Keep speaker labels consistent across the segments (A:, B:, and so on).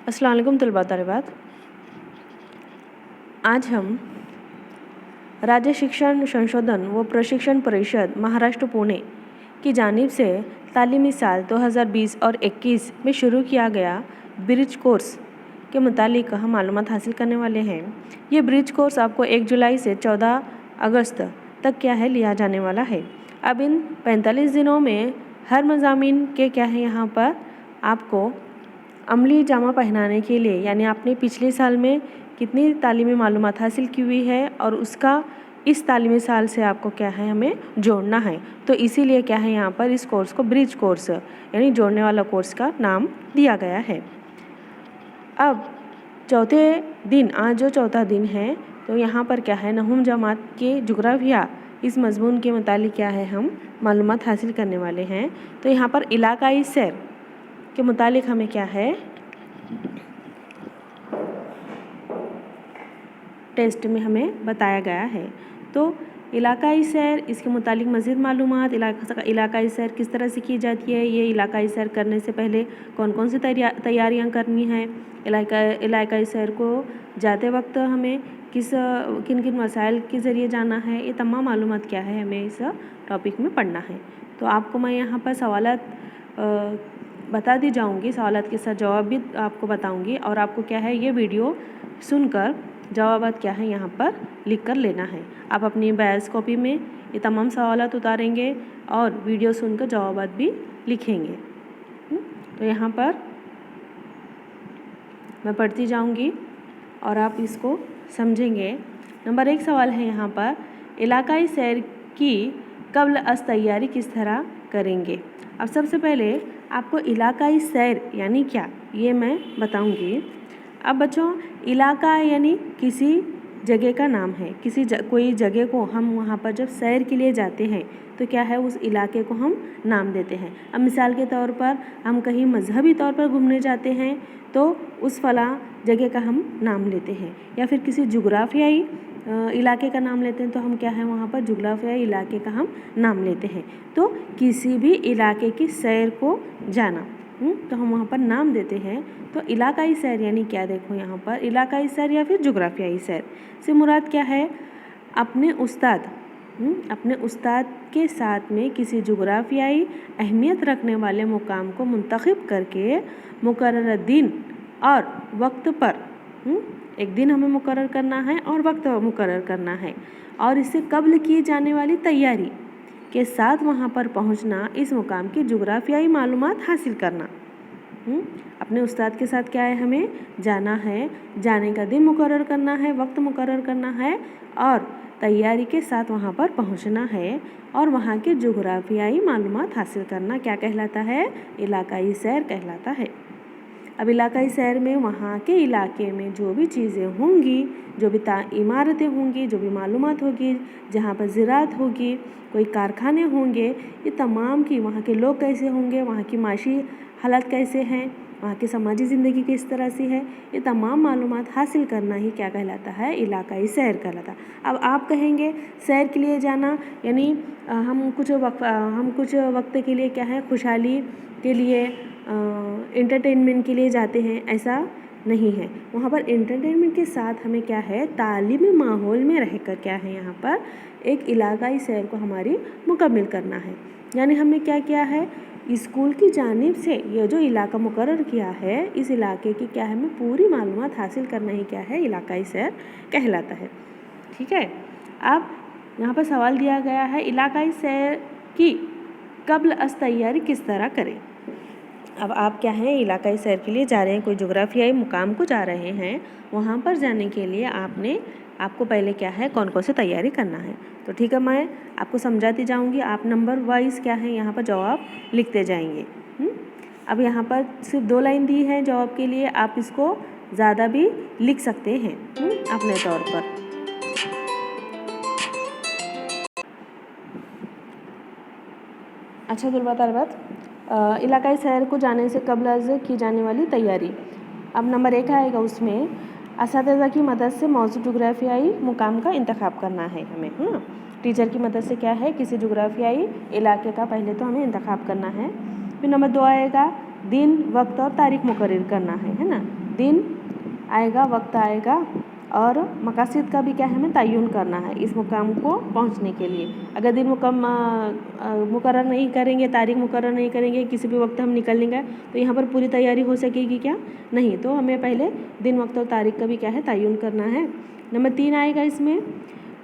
A: अस्सलाम वालेकुम तलबा तलबात। आज हम राज्य शिक्षण संशोधन व प्रशिक्षण परिषद महाराष्ट्र पुणे की जानिब से तालीमी साल 2020 और 21 में शुरू किया गया ब्रिज कोर्स के मुतालिक हम मालूमात हासिल करने वाले हैं। ये ब्रिज कोर्स आपको 1 जुलाई से 14 अगस्त तक क्या है लिया जाने वाला है। अब इन 45 दिनों में हर मज़ामीन के क्या है यहाँ पर आपको अमली जामा पहनाने के लिए, यानी आपने पिछले साल में कितनी तालीमी मालूमात हासिल की हुई है और उसका इस तालीमी साल से आपको क्या है हमें जोड़ना है। तो इसीलिए क्या है यहाँ पर इस कोर्स को ब्रिज कोर्स यानी जोड़ने वाला कोर्स का नाम दिया गया है। अब चौथे दिन, आज जो चौथा दिन है, तो यहाँ पर क्या है नहुम जमात के जुग्राफिया इस मजमून के मुतालिक क्या है हम मालूमात हासिल करने वाले हैं। तो यहाँ पर इलाकाई सैर के मुतालिक हमें क्या है टेस्ट में हमें बताया गया है। तो इलाकाई सैर, इसके मुतालिक मज़ीद मालूमात, इलाकाई सैर किस तरह से की जाती है, ये इलाकाई सैर करने से पहले कौन कौन सी तैयारियां करनी है, इलाकाई सैर को जाते वक्त हमें किन किन वसाइल के ज़रिए जाना है, ये तमाम मालूमात क्या है हमें इस टॉपिक में पढ़ना है। तो आपको मैं यहाँ पर सवालात बता दी जाऊँगी, सवालात के साथ जवाब भी आपको बताऊँगी और आपको क्या है ये वीडियो सुनकर जवाबात क्या है यहाँ पर लिख कर लेना है। आप अपनी बैच कॉपी में ये तमाम सवालात उतारेंगे और वीडियो सुनकर जवाबात भी लिखेंगे। तो यहाँ पर मैं पढ़ती जाऊँगी और आप इसको समझेंगे। नंबर 1 सवाल है यहाँ पर, इलाकाई सैर की कब्ल अज़ तैयारी किस तरह करेंगे। अब सबसे पहले आपको इलाकाई सैर यानी क्या ये मैं बताऊँगी। अब बच्चों, इलाका यानी किसी जगह का नाम है, कोई जगह को हम वहाँ पर जब सैर के लिए जाते हैं तो क्या है उस इलाके को हम नाम देते हैं। अब मिसाल के तौर पर हम कहीं मजहबी तौर पर घूमने जाते हैं तो उस फला जगह का हम नाम लेते हैं, या फिर किसी जुग्राफियाई इलाके का नाम लेते हैं तो हम क्या है वहाँ पर जुग्राफियाई इलाके का हम नाम लेते हैं। तो किसी भी इलाके की सैर को जाना तो हम वहाँ पर नाम देते हैं। तो इलाकाई सैर यानी क्या, देखो यहाँ पर इलाकाई सैर या फिर जुग्राफियाई सैर से मुराद क्या है, अपने उस्ताद के साथ में किसी जुग्राफियाई अहमियत रखने वाले मुकाम को मुंतखब करके मुकर्रर दिन और वक्त पर, एक दिन हमें मुकर्रर करना है और वक्त मुकर्रर करना है, और इससे कब्ल की जाने वाली तैयारी के साथ वहाँ पर पहुँचना, इस मुकाम की जुग्राफियाई मालूमात हासिल करना। अपने उस्ताद के साथ क्या है हमें जाना है, जाने का दिन मुकर्रर करना है, वक्त मुकर्रर करना है और तैयारी के साथ वहाँ पर पहुँचना है और वहाँ के जुग्राफियाई मालूमात हासिल करना क्या कहलाता है, इलाकाई सैर कहलाता है। अब इलाकाई सैर में वहाँ के इलाके में जो भी चीज़ें होंगी, जो भी इमारतें होंगी, जो भी मालूमात होगी, जहाँ पर ज़राअत होगी, कोई कारखाने होंगे, ये तमाम की वहाँ के लोग कैसे होंगे, वहाँ की माशी हालात कैसे हैं, वहाँ की समाजी ज़िंदगी किस तरह से है, ये तमाम मालूमात हासिल करना ही क्या कहलाता है, इलाकाई सैर कहलाता है। अब आप कहेंगे सैर के लिए जाना यानी हम कुछ वक्त के लिए क्या है खुशहाली के लिए एंटरटेनमेंट के लिए जाते हैं, ऐसा नहीं है। वहाँ पर एंटरटेनमेंट के साथ हमें क्या है तालीमी माहौल में रहकर क्या है यहाँ पर एक इलाकाई सैर को हमारी मुकम्मल करना है। यानी हमने क्या किया है, स्कूल की जानिब से ये जो इलाका मुकर्रर किया है, इस इलाके की क्या है हमें पूरी मालूमात हासिल करना ही क्या है इलाकाई सैर कहलाता है। ठीक है। अब यहाँ पर सवाल दिया गया है, इलाकाई सैर की कब्ल अज़ तैयारी किस तरह करें। अब आप क्या है इलाकाई सैर के लिए जा रहे हैं, कोई जुग्राफियाई मुकाम को जा रहे हैं, वहाँ पर जाने के लिए आपको पहले क्या है कौन कौन सी तैयारी करना है। तो ठीक है, मैं आपको समझाती जाऊँगी, आप नंबर वाइज क्या है यहाँ पर जवाब लिखते जाएंगे। अब यहाँ पर सिर्फ 2 लाइन दी है जवाब के लिए, आप इसको ज़्यादा भी लिख सकते हैं अपने तौर पर। अच्छा तलबात, इलाकाई सैर को जाने से कब्ल अज़ की जाने वाली तैयारी। अब नंबर 1 आएगा, उसमें असातिज़ा की मदद से मौजूद जुग्राफियाई मुकाम का इंतखाब करना है हमें। टीचर की मदद से क्या है किसी जुग्राफियाई इलाके का पहले तो हमें इंतखाब करना है। फिर नंबर 2 आएगा, दिन, वक्त और तारीख मुकर्रर करना है ना। दिन आएगा, वक्त आएगा और मकासद का भी क्या है हमें तयन करना है इस मुकाम को पहुंचने के लिए। अगर दिन मुकर्रर नहीं करेंगे, तारीख मुकर्रर नहीं करेंगे, किसी भी वक्त हम निकल लेंगे तो यहाँ पर पूरी तैयारी हो सकेगी क्या? नहीं। तो हमें पहले दिन, वक्त और तारीख का भी क्या है तयन करना है। नंबर 3 आएगा इसमें,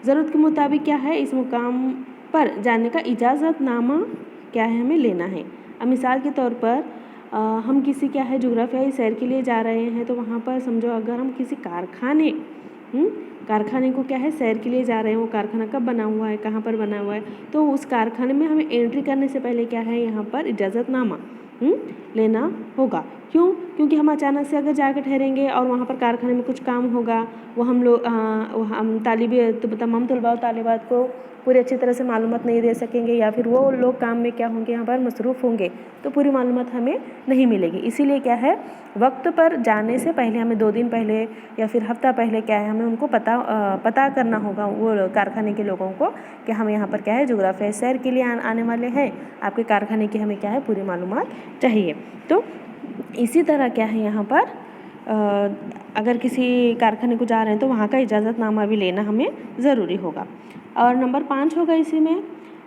A: ज़रूरत के मुताबिक क्या है इस मुकाम पर जाने का इजाज़तनामा क्या है हमें लेना है। अब मिसाल के तौर पर हम किसी क्या है जोग्राफियाई सैर के लिए जा रहे हैं, तो वहाँ पर समझो अगर हम किसी कारखाने को क्या है सैर के लिए जा रहे हैं, वो कारखाना कब बना हुआ है, कहाँ पर बना हुआ है, तो उस कारखाने में हमें एंट्री करने से पहले क्या है यहाँ पर इजाज़तनामा लेना होगा। क्यों? क्योंकि हम अचानक से अगर जाकर ठहरेंगे और वहाँ पर कारखाने में कुछ काम होगा, वो हम लोग हम तमाम तलबा और तालिबात को पूरी अच्छी तरह से मालूमात नहीं दे सकेंगे, या फिर वो लोग काम में क्या होंगे यहाँ पर मसरूफ़ होंगे, तो पूरी मालूमात हमें नहीं मिलेगी। इसीलिए क्या है वक्त पर जाने से पहले हमें 2 दिन पहले या फिर हफ्ता पहले क्या है हमें उनको पता करना होगा, वो कारखाने के लोगों को, कि हम यहाँ पर क्या है जोग्राफियाई सैर के लिए आने वाले हैं, आपके कारखाने की हमें क्या है पूरी मालूमात चाहिए। तो इसी तरह क्या है यहाँ पर अगर किसी कारखाने को जा रहे हैं तो वहाँ का इजाज़तनामा भी लेना हमें ज़रूरी होगा। और नंबर 5 होगा इसी में,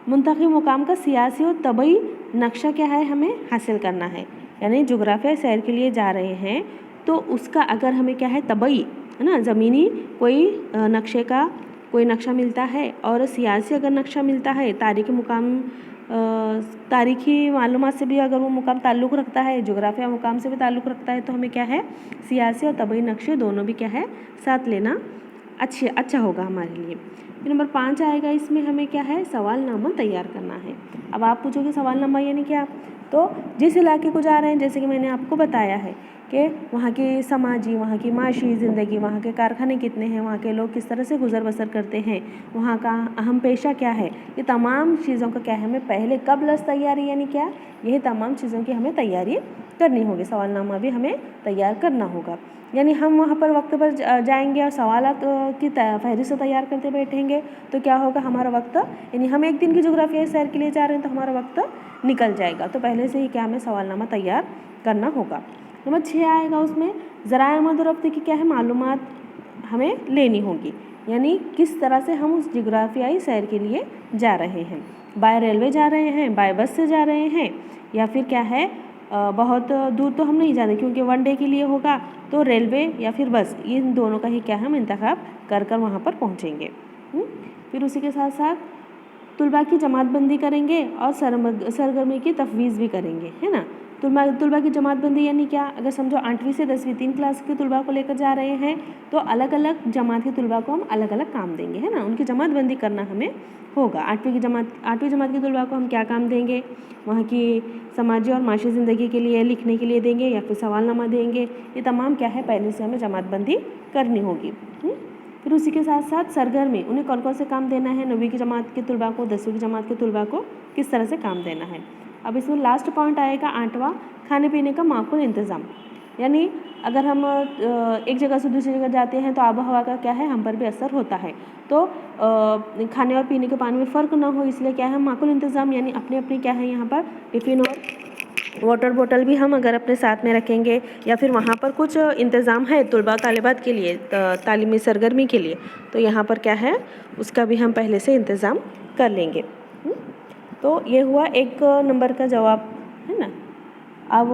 A: मुंतखब मुकाम का सियासी और तबई नक्शा क्या है हमें हासिल करना है। यानी जोग्राफियाई सैर के लिए जा रहे हैं तो उसका अगर हमें क्या है तबई है ना, ज़मीनी कोई नक्शे का कोई नक्शा मिलता है और सियासी अगर नक्शा मिलता है, तारीख़ी मालूमात से भी अगर वो मुकाम ताल्लुक़ रखता है, जोग्राफिया मुकाम से भी ताल्लुक़ रखता है, तो हमें क्या है सियासी और तबई नक्शे दोनों भी क्या है साथ लेना अच्छा होगा हमारे लिए। फिर नंबर 5 आएगा इसमें, हमें क्या है सवालनामा तैयार करना है। अब आप पूछोगे सवालनामा यानी क्या? तो जिस इलाके को जा रहे हैं, जैसे कि मैंने आपको बताया है कि वहाँ की समाजी, वहाँ की माशी ज़िंदगी, वहाँ के कारखाने कितने हैं, वहाँ के लोग किस तरह से गुज़र बसर करते हैं, वहाँ का अहम पेशा क्या है, ये तमाम चीज़ों का क्या है हमें पहले कबल तैयारी यानी क्या, यही तमाम चीज़ों की हमें तैयारी करनी होगी। सवालनामा भी हमें तैयार करना होगा। यानी हम वहाँ पर वक्त पर जाएंगे और सवालात की फहरिस्त तैयार करते बैठेंगे तो क्या होगा, हमारा वक्त, यानी हम एक दिन की जोग्राफियाई सैर के लिए जा रहे हैं तो हमारा वक्त निकल जाएगा। तो पहले से ही क्या हमें सवालनामा तैयार करना होगा। नंबर 6 आएगा उसमें, ज़राए आमद और रफ्त की क्या है मालूमात हमें लेनी होगी। यानी किस तरह से हम उस जोग्राफियाई सैर के लिए जा रहे हैं, बाय रेलवे जा रहे हैं, बाय बस से जा रहे हैं, या फिर क्या है बहुत दूर तो हम नहीं जा रहे, क्योंकि 1 डे के लिए होगा तो रेलवे या फिर बस, इन दोनों का ही क्या है हम इंतखाब कर वहाँ पर पहुँचेंगे। फिर उसी के साथ साथ तुलबा की जमातबंदी करेंगे और सरगर्मी की तफवीज़ भी करेंगे, है ना। तुलबा की जमातबंदी यानी क्या, अगर समझो 8वीं से 10वीं 3 क्लास के तुलबा को लेकर जा रहे हैं तो अलग अलग जमात के तुलबा को हम अलग अलग काम देंगे, है ना, उनकी जमातबंदी करना हमें होगा। 8वीं जमात के तुलबा को हम क्या काम देंगे, वहाँ की समाजी और माशी ज़िंदगी के लिए लिखने के लिए देंगे या फिर सवालनामा देंगे, ये तमाम क्या है पहले से हमें जमातबंदी करनी होगी। फिर उसी के साथ साथ सरगर्मी, उन्हें कौन कौन से काम देना है, 9वीं की जमात के तुलबा को, 10वीं की जमात के तुलबा को किस तरह से काम देना है। अब इसमें लास्ट पॉइंट आएगा 8वां, खाने पीने का माकूल इंतज़ाम। यानी अगर हम एक जगह से दूसरी जगह जाते हैं तो आबो हवा का क्या है हम पर भी असर होता है, तो खाने और पीने के पानी में फ़र्क ना हो, इसलिए क्या है माकूल इंतज़ाम, यानी अपने अपने क्या है यहाँ पर टिफ़िन और वाटर बोतल भी हम अगर अपने साथ में रखेंगे, या फिर वहाँ पर कुछ इंतज़ाम है तुलबा तालिबात के लिए तालीमी सरगर्मी के लिए, तो यहाँ पर क्या है उसका भी हम पहले से इंतज़ाम कर लेंगे। तो ये हुआ 1 नंबर का जवाब, है ना। अब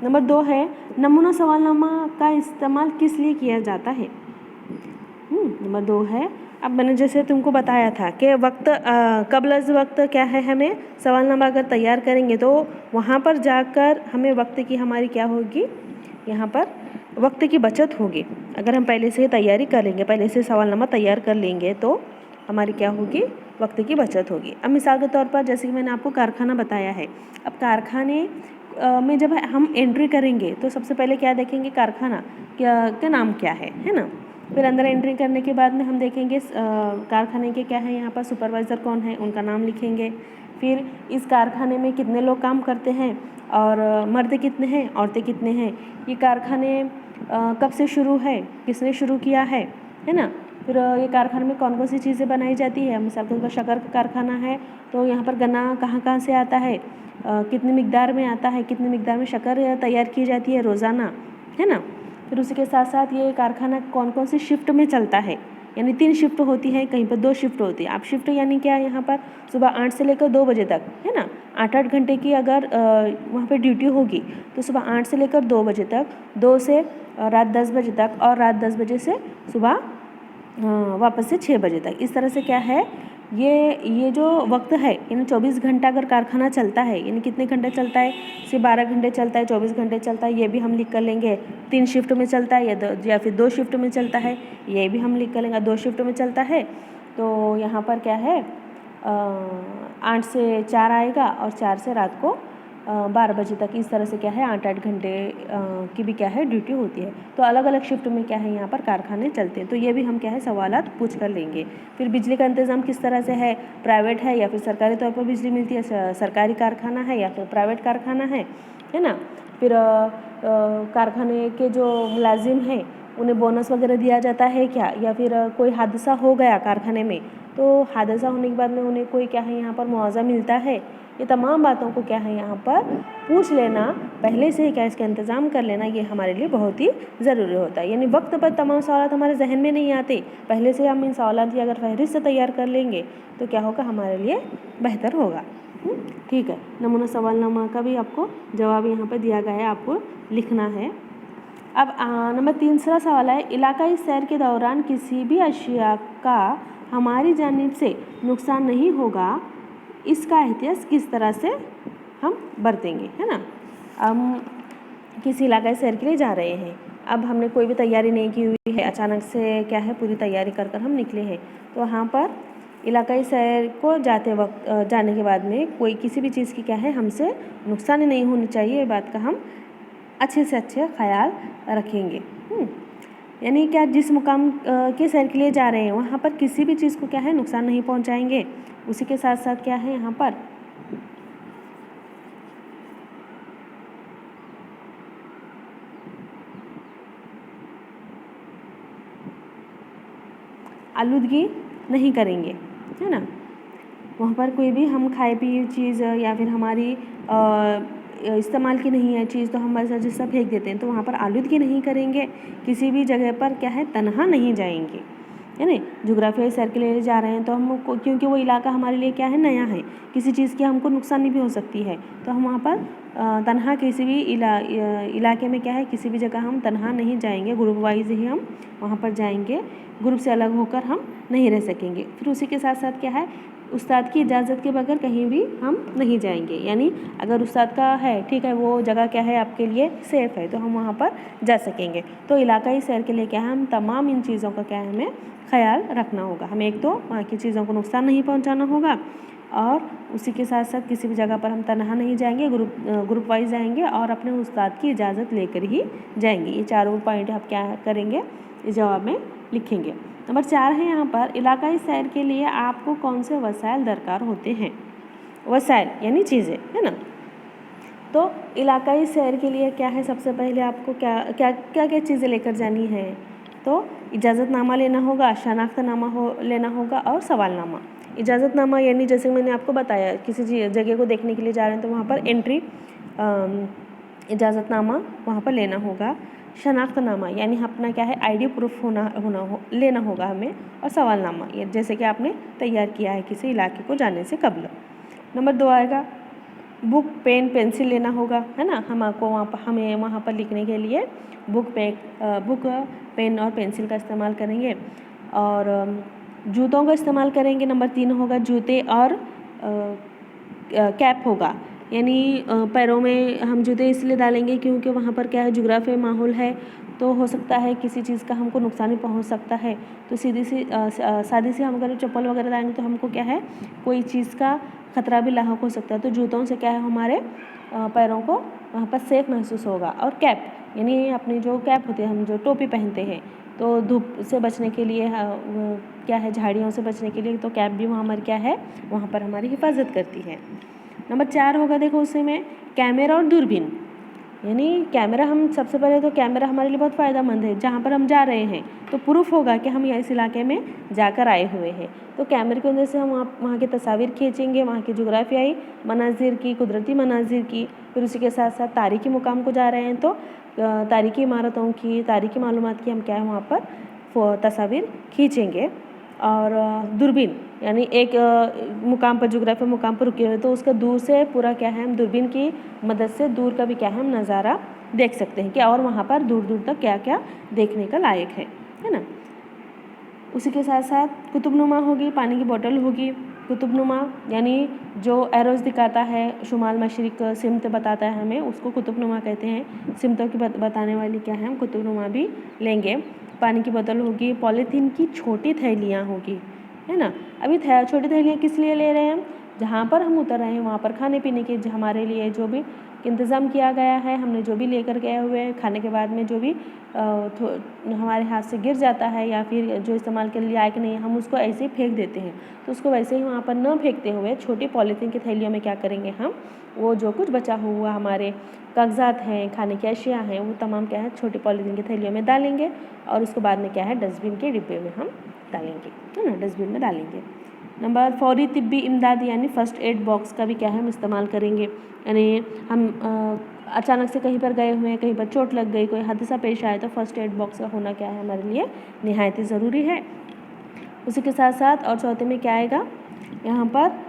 A: नंबर 2 है, नमूना सवालनामा का इस्तेमाल किस लिए किया जाता है। नंबर 2 है, अब मैंने जैसे तुमको बताया था कि वक्त कबल वक्त क्या है हमें सवालनामा अगर तैयार करेंगे तो वहाँ पर जाकर हमें वक्त की हमारी क्या होगी, यहाँ पर वक्त की बचत होगी। अगर हम पहले से तैयारी कर लेंगे, पहले से सवालनामा तैयार कर लेंगे तो हमारी क्या होगी, वक्त की बचत होगी। अब मिसाल के तौर पर जैसे कि मैंने आपको कारखाना बताया है, अब कारखाने में जब हम एंट्री करेंगे तो सबसे पहले क्या देखेंगे, कारखाना का नाम क्या है ना। फिर अंदर एंट्री करने के बाद में हम देखेंगे कारखाने के क्या है यहाँ पर सुपरवाइज़र कौन है, उनका नाम लिखेंगे। फिर इस कारखाने में कितने लोग काम करते हैं और मर्द कितने हैं, औरतें कितने हैं, ये कारखाने कब से शुरू है, किसने शुरू किया है ना। फिर ये कारखाने में कौन कौन सी चीज़ें बनाई जाती है, मिसाल के तौर पर शक्कर का कारखाना है तो यहाँ पर गन्ना कहाँ से आता है, कितनी मिकदार में आता है, कितनी मिकदार में शक्कर तैयार की जाती है रोज़ाना, है ना। फिर उसी के साथ साथ ये कारखाना कौन कौन सी शिफ्ट में चलता है, यानी 3 शिफ्ट होती है, कहीं पर 2 शिफ्ट होती है। आप शिफ्ट यानी क्या, यहाँ पर सुबह 8 से लेकर 2 बजे तक, है ना, 8-8 घंटे की अगर वहाँ पे ड्यूटी होगी तो सुबह 8 से लेकर 2 बजे तक, 2 से रात 10 बजे तक, और रात 10 बजे से सुबह वापस से 6 बजे तक। इस तरह से क्या है, ये जो वक्त है, यानी 24 घंटा अगर कारखाना चलता है, यानी कितने घंटे चलता है, सिर्फ 12 घंटे चलता है, 24 घंटे चलता है, ये भी हम लिख कर लेंगे। 3 शिफ्ट में चलता है या फिर 2 शिफ्ट में चलता है, ये भी हम लिख कर लेंगे। 2 शिफ्ट में चलता है तो यहाँ पर क्या है, 8 से 4 आएगा और 4 से रात को 12 बजे तक। इस तरह से क्या है, 8-8 घंटे की भी क्या है ड्यूटी होती है। तो अलग अलग शिफ्ट में क्या है, यहाँ पर कारखाने चलते हैं। तो ये भी हम क्या है, सवालात पूछ कर लेंगे। फिर बिजली का इंतज़ाम किस तरह से है, प्राइवेट है या फिर सरकारी तौर पर बिजली मिलती है, सरकारी कारखाना है या फिर प्राइवेट कारखाना है ना। फिर कारखाने के जो मुलाजिम हैं उन्हें बोनस वगैरह दिया जाता है क्या, या फिर कोई हादसा हो गया कारखाने में तो हादसा होने के बाद में उन्हें कोई क्या है यहाँ पर मुआवजा मिलता है। ये तमाम बातों को क्या है यहाँ पर पूछ लेना, पहले से ही क्या इसका इंतज़ाम कर लेना, ये हमारे लिए बहुत ही ज़रूरी होता है। यानी वक्त पर तमाम सवाल हमारे जहन में नहीं आते, पहले से हम इन सवालों की अगर फहरिस्त तैयार कर लेंगे तो क्या होगा, हमारे लिए बेहतर होगा। ठीक है, नमूना सवालनामा का भी आपको जवाब यहाँ पर दिया गया है, आपको लिखना है। अब नंबर 3 सवाल है, इलाकाई सैर के दौरान किसी भी अशिया का हमारी जानिब से नुकसान नहीं होगा, इसका एहतियात किस तरह से हम बरतेंगे, है ना। हम किसी इलाकाई सैर के लिए जा रहे हैं, अब हमने कोई भी तैयारी नहीं की हुई है, अचानक से क्या है पूरी तैयारी कर कर हम निकले हैं। तो यहाँ पर इलाकाई सैर को जाते वक्त जाने के बाद में कोई किसी भी चीज़ की क्या है हमसे नुकसान नहीं होनी चाहिए, ये बात का हम अच्छे से अच्छे ख्याल रखेंगे। यानी क्या, जिस मुकाम के सैर के लिए जा रहे हैं वहाँ पर किसी भी चीज़ को क्या है नुकसान नहीं पहुँचाएंगे। उसी के साथ साथ क्या है, यहाँ पर आलूदगी नहीं करेंगे, है ना। वहाँ पर कोई भी हम खाए पिए चीज़ या फिर हमारी इस्तेमाल की नहीं है चीज़ तो हम ऐसा जैसा फेंक देते हैं, तो वहाँ पर आलूदगी नहीं करेंगे। किसी भी जगह पर क्या है तन्हा नहीं जाएंगे, है ना। जोग्राफियाई सैर के लिए जा रहे हैं तो हम, क्योंकि वो इलाका हमारे लिए क्या है नया है, किसी चीज़ की हमको नुकसानी भी हो सकती है, तो हम वहाँ पर तन्हा किसी भी इलाके में क्या है किसी भी जगह हम तन्हा नहीं जाएंगे, ग्रुप वाइज ही हम वहाँ पर जाएंगे, ग्रुप से अलग होकर हम नहीं रह सकेंगे। फिर उसी के साथ साथ क्या है, उस्ताद की इजाज़त के बगैर कहीं भी हम नहीं जाएंगे। यानी अगर उस्ताद का है, ठीक है, वो जगह क्या है आपके लिए सेफ़ है तो हम वहाँ पर जा सकेंगे। तो इलाकाई सैर के लिए क्या है, हम तमाम इन चीज़ों का क्या है हमें ख्याल रखना होगा। हमें एक तो वहाँ की चीज़ों को नुकसान नहीं पहुँचाना होगा, और उसी के साथ साथ किसी भी जगह पर हम तन्हा नहीं जाएंगे, ग्रुप वाइज जाएंगे और अपने उस्ताद की इजाज़त लेकर ही जाएंगे। ये चारों पॉइंट आप क्या करेंगे, इस जवाब में लिखेंगे। नंबर 4 है यहाँ पर, इलाकाई सैर के लिए आपको कौन से वसाइल दरकार होते हैं। वसाइल यानी चीज़ें, है ना। तो इलाकाई सैर के लिए क्या है, सबसे पहले आपको क्या क्या चीज़ें लेकर जानी है। तो इजाज़तनामा लेना होगा, शनाख्तनामा लेना होगा और सवालनामा। इजाज़तनामा यानी जैसे मैंने आपको बताया, किसी जगह को देखने के लिए जा रहे हैं तो वहाँ पर एंट्री इजाज़तनामा वहाँ पर लेना होगा। शनाख्तनामा यानी अपना क्या है आईडी प्रूफ लेना होगा हमें, और सवालनामा ये जैसे कि आपने तैयार किया है किसी इलाके को जाने से कबल। नंबर 2 आएगा, बुक पेन पेंसिल लेना होगा, है ना। हमें वहाँ पर लिखने के लिए बुक पेन और पेंसिल का इस्तेमाल करेंगे, और जूतों का इस्तेमाल करेंगे। नंबर 3 होगा जूते और कैप होगा, यानी पैरों में हम जूते इसलिए डालेंगे क्योंकि वहाँ पर क्या है जुग्राफियाई माहौल है, तो हो सकता है किसी चीज़ का हमको नुकसान पहुँच सकता है। तो सादी सी हम अगर चप्पल वगैरह डालेंगे तो हमको क्या है कोई चीज़ का खतरा भी लाहक हो सकता है। तो जूतों से क्या है हमारे पैरों को वहाँ पर सेफ महसूस होगा। और कैप यानी अपनी जो कैप होती है, हम जो टोपी पहनते हैं, तो धूप से बचने के लिए क्या है झाड़ियों से बचने के लिए तो कैप भी वहाँ पर क्या है वहाँ पर हमारी हिफाजत करती है। नंबर 4 होगा, देखो उसी में कैमरा और दूरबीन। यानी कैमरा, हम सबसे पहले तो कैमरा हमारे लिए बहुत फ़ायदेमंद है। जहाँ पर हम जा रहे हैं तो प्रूफ होगा कि हम इस इलाके में जाकर आए हुए हैं। तो कैमरे की वजह से हम वहाँ की तस्वीर खींचेंगे, वहाँ की जोग्राफियाई मनाजिर की, कुदरती मनाजिर की। फिर उसी के साथ साथ तारीख़ी मुकाम को जा रहे हैं तो तारीख़ी इमारतों की, तारीख़ी मालूमात की हम क्या है वहाँ पर तस्वीर खींचेंगे। और दूरबीन, यानी एक मुकाम पर, जोग्राफी मुकाम पर रुके हुए तो उसका दूर से पूरा क्या है हम दूरबीन की मदद से दूर का भी क्या है हम नज़ारा देख सकते हैं कि और वहाँ पर दूर दूर तक क्या क्या देखने का लायक है ना। उसी के साथ साथ कुतुबनुमा होगी, पानी की बोतल होगी। कुतुबनुमा यानी जो एरोज दिखाता है, शुमाल मशरिक सिमत बताता है हमें, उसको कुतुबनुमा कहते हैं। सिमतों की बताने वाली क्या है हम कुतुबनुमा भी लेंगे। पानी की बोतल होगी, पॉलीथीन की छोटी थैलियाँ होगी, है ना। अभी छोटी थैलियाँ किस लिए ले रहे हैं हम? जहाँ पर हम उतर रहे हैं वहाँ पर खाने पीने के हमारे लिए जो भी इंतज़ाम किया गया है, हमने जो भी लेकर गए हुए हैं, खाने के बाद में जो भी हमारे हाथ से गिर जाता है या फिर जो इस्तेमाल के लिए लायक नहीं है, हम उसको ऐसे ही फेंक देते हैं। तो उसको वैसे ही वहाँ पर न फेंकते हुए छोटी पॉलीथीन की थैलियों में क्या करेंगे हम, वो जो कुछ बचा हुआ हमारे कागजात हैं, खाने की अशिया हैं, वो तमाम क्या है छोटी पॉलीथीन की थैलियों में डालेंगे और उसके बाद में क्या है डस्टबिन के डिब्बे में हम डालेंगे, है ना, डस्टबिन में डालेंगे। नंबर फौरी तिब्बी इमदाद यानी फ़र्स्ट एड बॉक्स का भी क्या है हम इस्तेमाल करेंगे। यानी हम अचानक से कहीं पर गए हुए हैं, कहीं पर चोट लग गई, कोई हादसा पेश आया तो फ़र्स्ट एड बॉक्स का होना क्या है हमारे लिए निहायत ही ज़रूरी है। उसी के साथ साथ और चौथे में क्या आएगा यहाँ पर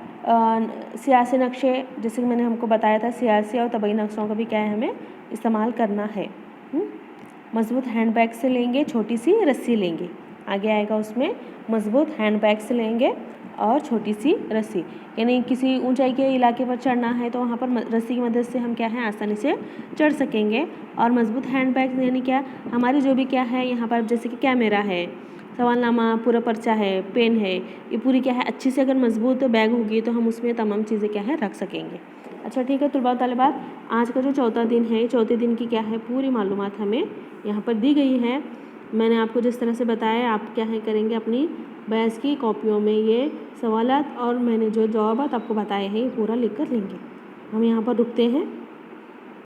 A: सियासी नक्शे, जैसे कि मैंने हमको बताया था, सियासी और तबई नक्शों का भी क्या है हमें इस्तेमाल करना है। मजबूत हैंडबैग से लेंगे, छोटी सी रस्सी लेंगे। आगे आएगा उसमें मजबूत हैंडबैग से लेंगे और छोटी सी रस्सी, यानी किसी ऊंचाई के इलाके पर चढ़ना है तो वहाँ पर रस्सी की मदद से हम क्या है आसानी से चढ़ सकेंगे। और मजबूत हैंडबैग यानी क्या, हमारी जो भी क्या है यहाँ पर जैसे कि कैमरा है, सवालनामा, पूरा पर्चा है, पेन है, ये पूरी क्या है अच्छी से अगर मजबूत बैग होगी तो हम उसमें तमाम चीज़ें क्या है रख सकेंगे। अच्छा ठीक है तुलबा तालिबात, आज का जो चौथा दिन है, चौथे दिन की क्या है पूरी मालूमात हमें यहाँ पर दी गई है। मैंने आपको जिस तरह से बताया आप क्या है करेंगे अपनी बहस की कॉपियों में ये सवालात और मैंने जो जवाबात आपको बताए हैं ये पूरा लिख कर लेंगे। हम यहाँ पर रुकते हैं।